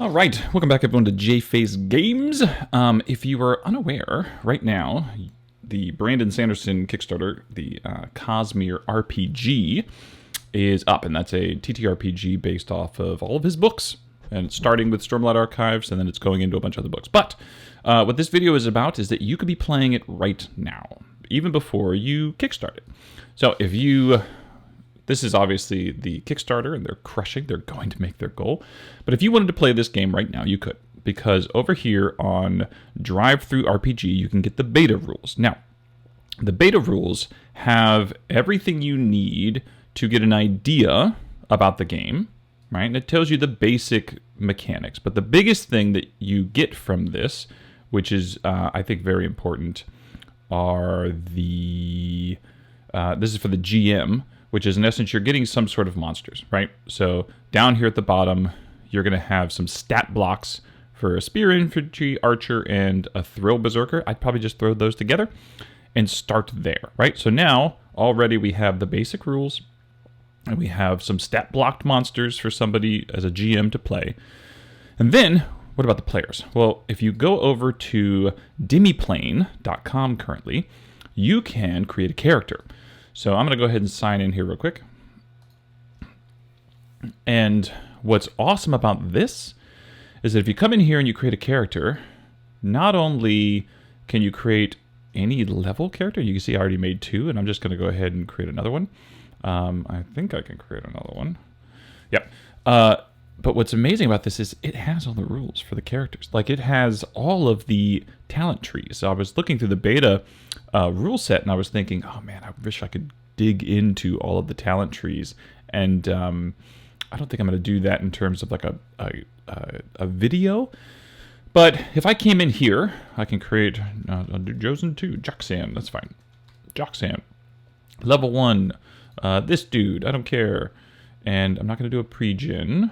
All right, welcome back everyone to Jface Games. If you are unaware, right now, the Brandon Sanderson Kickstarter, the Cosmere RPG, is up, and that's a TTRPG based off of all of his books, and it's starting with Stormlight Archives, and then it's going into a bunch of other books. But what this video is about is that you could be playing it right now, even before you kickstart it. So if you... This is obviously the Kickstarter, and they're crushing. They're going to make their goal. But if you wanted to play this game right now, you could. Because over here on Drive-Thru RPG, you can get the beta rules. Now, the beta rules have everything you need to get an idea about the game, right? And it tells you the basic mechanics. But the biggest thing that you get from this, which is, I think, very important, are the... this is for the GM, which is in essence you're getting some sort of monsters, right? So down here at the bottom, you're going to have some stat blocks for a spear infantry, archer, and a thrill berserker. I'd probably just throw those together and start there, right? So now already we have the basic rules, and we have some stat blocked monsters for somebody as a GM to play. And then what about the players? Well, if you go over to demiplane.com currently, you can create a character. So I'm going to go ahead and sign in here real quick. And what's awesome about this is that if you come in here and you create a character, not only can you create any level character, you can see I already made 2, and I'm just going to go ahead and create another one. I think I can create another one. Yep. But what's amazing about this is it has all the rules for the characters. Like, it has all of the talent trees. So I was looking through the beta rule set, and I was thinking, oh man, I wish I could dig into all of the talent trees. And I don't think I'm going to do that in terms of like a video. But if I came in here, I can create, I'll do Josen 2, Joxan, that's fine. Joxan, level 1, this dude, I don't care. And I'm not going to do a pre-gen.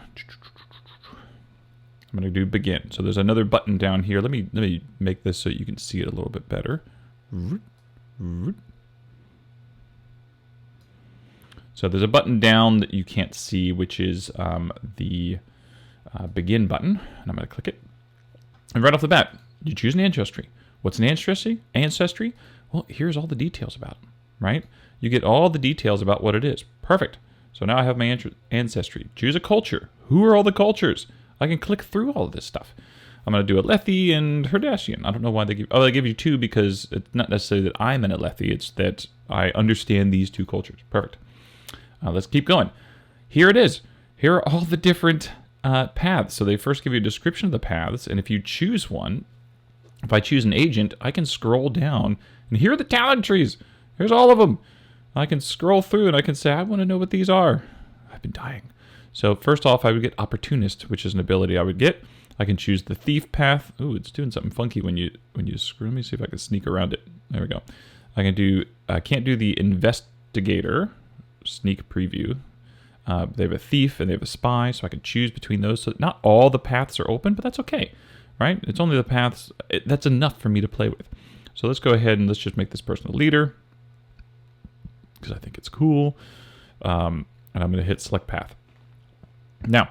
I'm going to do begin. So there's another button down here. Let me make this so you can see it a little bit better. So there's a button down that you can't see, which is the begin button. And I'm going to click it. And right off the bat, you choose an ancestry. What's an ancestry? Ancestry? Well, here's all the details about it, right? You get all the details about what it is. Perfect. So now I have my ancestry. Choose a culture. Who are all the cultures? I can click through all of this stuff. I'm going to do Alethi and Herdashian. I don't know why they give... Oh, they give you 2 because it's not necessarily that I'm an Alethi. It's that I understand these 2 cultures. Perfect. Let's keep going. Here it is. Here are all the different paths. So they first give you a description of the paths. And if you choose one, if I choose an agent, I can scroll down. And here are the talent trees. Here's all of them. I can scroll through and I can say, I want to know what these are. I've been dying. So first off, I would get Opportunist, which is an ability I would get. I can choose the Thief path. Ooh, it's doing something funky when you screw. Let me see if I can sneak around it. There we go. I can't do the Investigator sneak preview. They have a Thief and they have a Spy, so I can choose between those. So not all the paths are open, but that's okay, right? It's only the paths. That's enough for me to play with. So let's go ahead and let's just make this person a leader, because I think it's cool. And I'm going to hit select path. Now,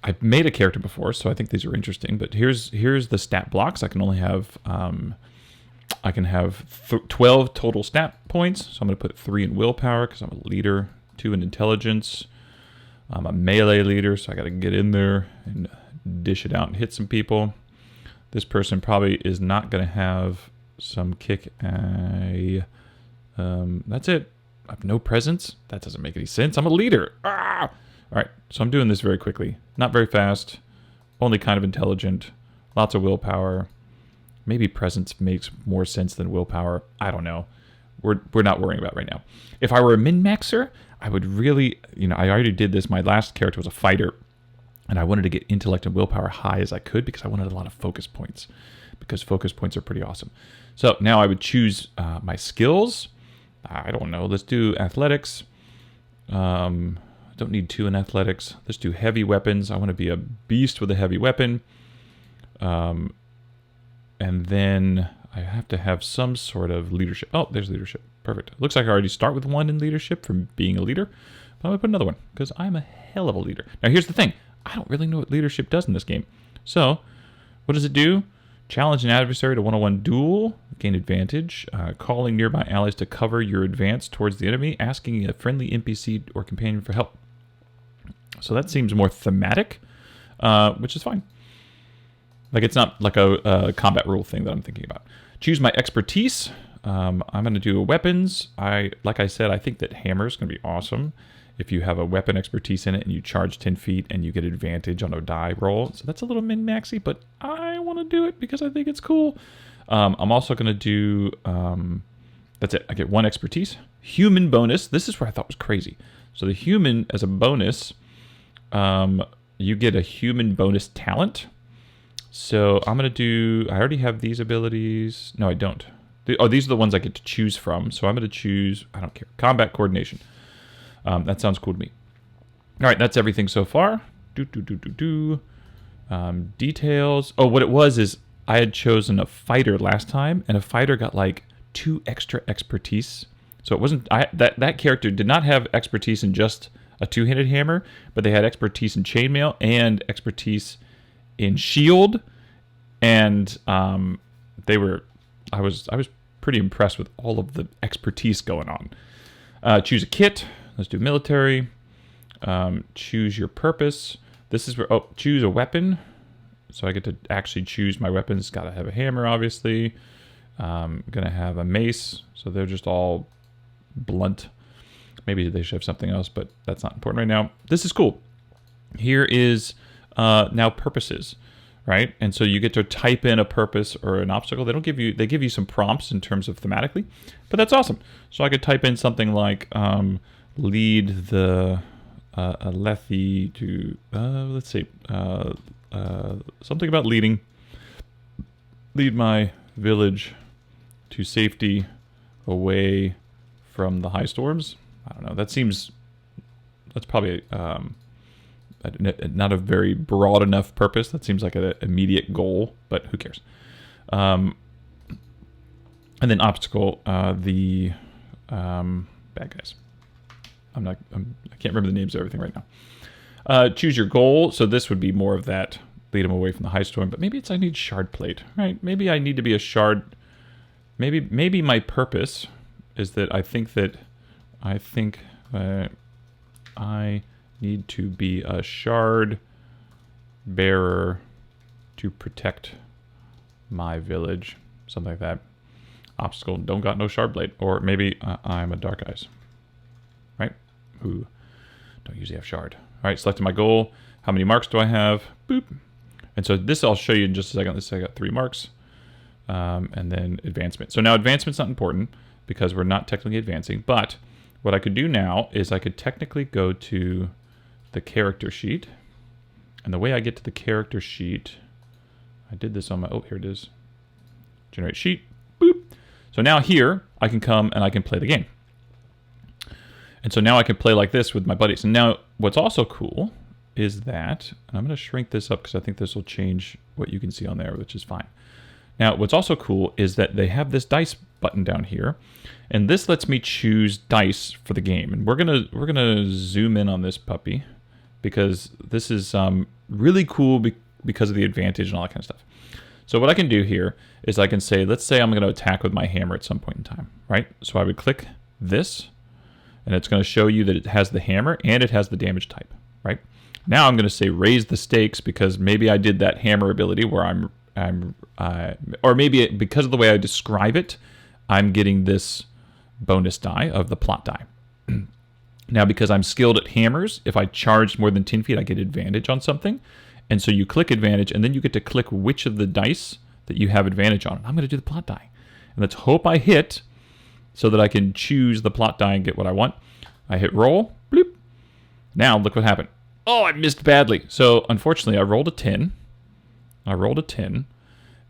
I've made a character before, so I think these are interesting. But here's the stat blocks. I can only have 12 total stat points. So I'm going to put 3 in willpower because I'm a leader, 2 in intelligence. I'm a melee leader, so I got to get in there and dish it out and hit some people. This person probably is not going to have some kick. That's it. I have no presence. That doesn't make any sense. I'm a leader. Ah! All right, so I'm doing this very quickly. Not very fast. Only kind of intelligent. Lots of willpower. Maybe presence makes more sense than willpower. I don't know. We're not worrying about it right now. If I were a min-maxer, I would really... I already did this. My last character was a fighter, and I wanted to get intellect and willpower high as I could because I wanted a lot of focus points, because focus points are pretty awesome. So now I would choose my skills. I don't know. Let's do athletics. Don't need 2 in athletics. Let's do heavy weapons. I want to be a beast with a heavy weapon. And then I have to have some sort of leadership. Oh, there's leadership. Perfect. Looks like I already start with 1 in leadership from being a leader. But I'm going to put another one because I'm a hell of a leader. Now, here's the thing. I don't really know what leadership does in this game. So, what does it do? Challenge an adversary to one-on-one duel, gain advantage, calling nearby allies to cover your advance towards the enemy, asking a friendly NPC or companion for help. So that seems more thematic, which is fine. Like, it's not like a combat rule thing that I'm thinking about. Choose my expertise. I'm going to do weapons. Like I said, I think that hammer is going to be awesome if you have a weapon expertise in it and you charge 10 feet and you get advantage on a die roll. So that's a little min-maxy, but I want to do it because I think it's cool. I'm also going to do, that's it. I get 1 expertise. Human bonus. This is where I thought was crazy. So the human, as a bonus, you get a human bonus talent. So I'm going to do, I already have these abilities. No, I don't. These are the ones I get to choose from. So I'm going to choose, I don't care, combat coordination. That sounds cool to me. All right, that's everything so far. Details. Oh, what it was is I had chosen a fighter last time, and a fighter got like 2 extra expertise. So it wasn't, that character did not have expertise in just a 2-handed hammer, but they had expertise in chainmail and expertise in shield, and I was pretty impressed with all of the expertise going on. Choose a kit. Let's do military. Choose your purpose. This is where, choose a weapon. So I get to actually choose my weapons. Got to have a hammer, obviously. I'm going to have a mace. So they're just all blunt. Maybe they should have something else, but that's not important right now. This is cool. Here is now purposes, right? And so you get to type in a purpose or an obstacle. They give you some prompts in terms of thematically, but that's awesome. So I could type in something like lead the Alethi to, let's see, something about lead my village to safety away from the high storms. I don't know. That's probably not a very broad enough purpose. That seems like an immediate goal, but who cares? And then obstacle, the bad guys. I can't remember the names of everything right now. Choose your goal. So this would be more of that, lead them away from the high storm. But maybe I need shard plate, right? Maybe I need to be a shard. Maybe my purpose is that I think I need to be a shard bearer to protect my village, something like that. Obstacle, don't got no shard blade. Or maybe I'm a dark eyes, right? Who don't usually have shard. All right, selected my goal. How many marks do I have? Boop. And so this I'll show you in just a second. This I got 3 marks. And then advancement. So now advancement's not important because we're not technically advancing, but what I could do now is I could technically go to the character sheet. And the way I get to the character sheet, I did this on my, here it is. Generate sheet, boop. So now here, I can come and I can play the game. And so now I can play like this with my buddies. And now what's also cool is that, and I'm going to shrink this up because I think this will change what you can see on there, which is fine. Now, what's also cool is that they have this dice button down here, and this lets me choose dice for the game. And we're gonna zoom in on this puppy because this is really cool because of the advantage and all that kind of stuff. So what I can do here is I can say, let's say I'm going to attack with my hammer at some point in time, right? So I would click this, and it's going to show you that it has the hammer and it has the damage type, right? Now I'm going to say raise the stakes because maybe I did that hammer ability where or maybe because of the way I describe it, I'm getting this bonus die of the plot die. Now, because I'm skilled at hammers, if I charge more than 10 feet, I get advantage on something. And so you click advantage, and then you get to click which of the dice that you have advantage on. I'm going to do the plot die. And let's hope I hit so that I can choose the plot die and get what I want. I hit roll. Bloop. Now, look what happened. Oh, I missed badly. So, unfortunately, I rolled a 10.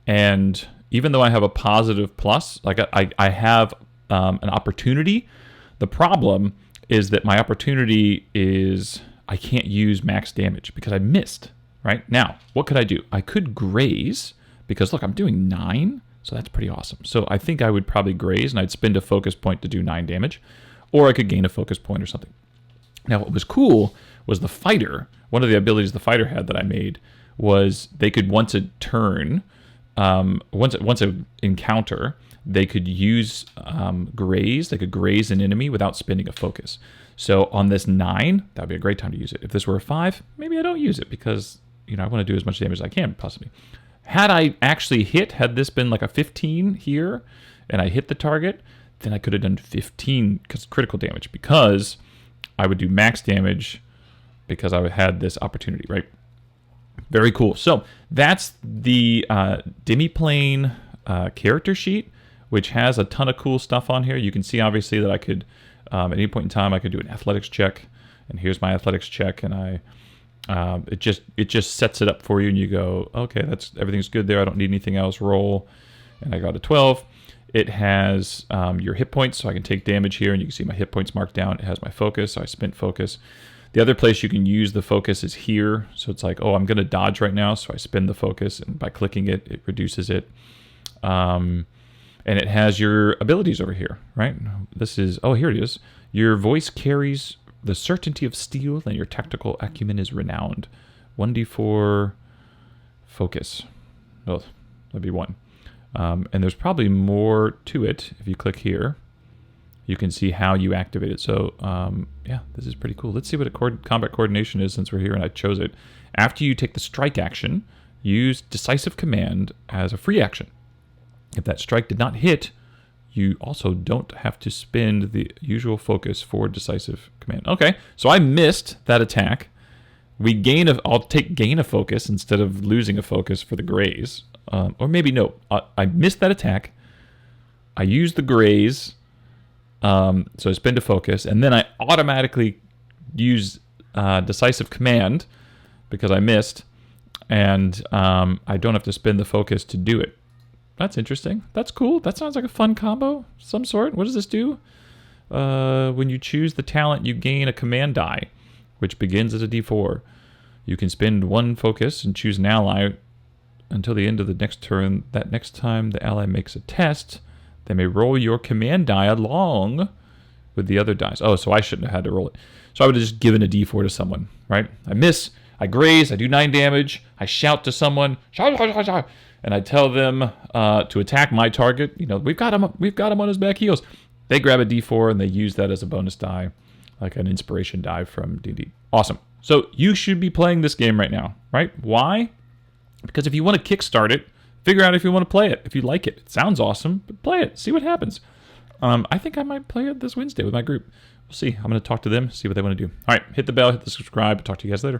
And even though I have a positive plus, like I have an opportunity, the problem is that my opportunity is I can't use max damage because I missed, right? Now, what could I do? I could graze because, look, I'm doing 9, so that's pretty awesome. So I think I would probably graze, and I'd spend a focus point to do 9 damage, or I could gain a focus point or something. Now, what was cool was the fighter. One of the abilities the fighter had that I made was they could once a turn, once an encounter, they could use graze. They could graze an enemy without spending a focus. So on this 9, that would be a great time to use it. If this were a 5, maybe I don't use it because I want to do as much damage as I can possibly. Had I actually hit, had this been like a 15 here, and I hit the target, then I could have done 15 critical damage because I would do max damage because I had this opportunity, right? Very cool. So that's the Demiplane character sheet, which has a ton of cool stuff on here. You can see obviously that I could, at any point in time, I could do an athletics check, and here's my athletics check, and it just sets it up for you, and you go, okay, everything's good there. I don't need anything else. Roll, and I got a 12. It has your hit points, so I can take damage here, and you can see my hit points marked down. It has my focus, so I spent focus. The other place you can use the focus is here. So it's like, oh, I'm going to dodge right now, so I spend the focus, and by clicking it, it reduces it. And it has your abilities over here, right? This is, oh, here it is. Your voice carries the certainty of steel, and your tactical acumen is renowned. 1d4 focus. Oh, that'd be 1. And there's probably more to it. If you click here, you can see how you activate it. So, yeah, this is pretty cool. Let's see what combat coordination is since we're here and I chose it. After you take the strike action, use decisive command as a free action. If that strike did not hit, you also don't have to spend the usual focus for decisive command. Okay, so I missed that attack. I'll take gain a focus instead of losing a focus for the graze. Or maybe no, I missed that attack. I used the graze, so I spend a focus, and then I automatically use decisive command because I missed, and I don't have to spend the focus to do it. That's interesting. That's cool. That sounds like a fun combo of some sort. What does this do? When you choose the talent, you gain a command die, which begins as a D4. You can spend 1 focus and choose an ally until the end of the next turn. That next time the ally makes a test, they may roll your command die along with the other dice. Oh, so I shouldn't have had to roll it. So I would have just given a D4 to someone, right? I miss, I graze, I do 9 damage, I shout to someone, shout, shout, shout, shout, and I tell them to attack my target. We've got him on his back heels. They grab a D4 and they use that as a bonus die, like an inspiration die from D&D. Awesome. So you should be playing this game right now, right? Why? Because if you want to kickstart it, figure out if you want to play it. If you like it, it sounds awesome, but play it. See what happens. I think I might play it this Wednesday with my group. We'll see. I'm going to talk to them, see what they want to do. All right, hit the bell, hit the subscribe. Talk to you guys later.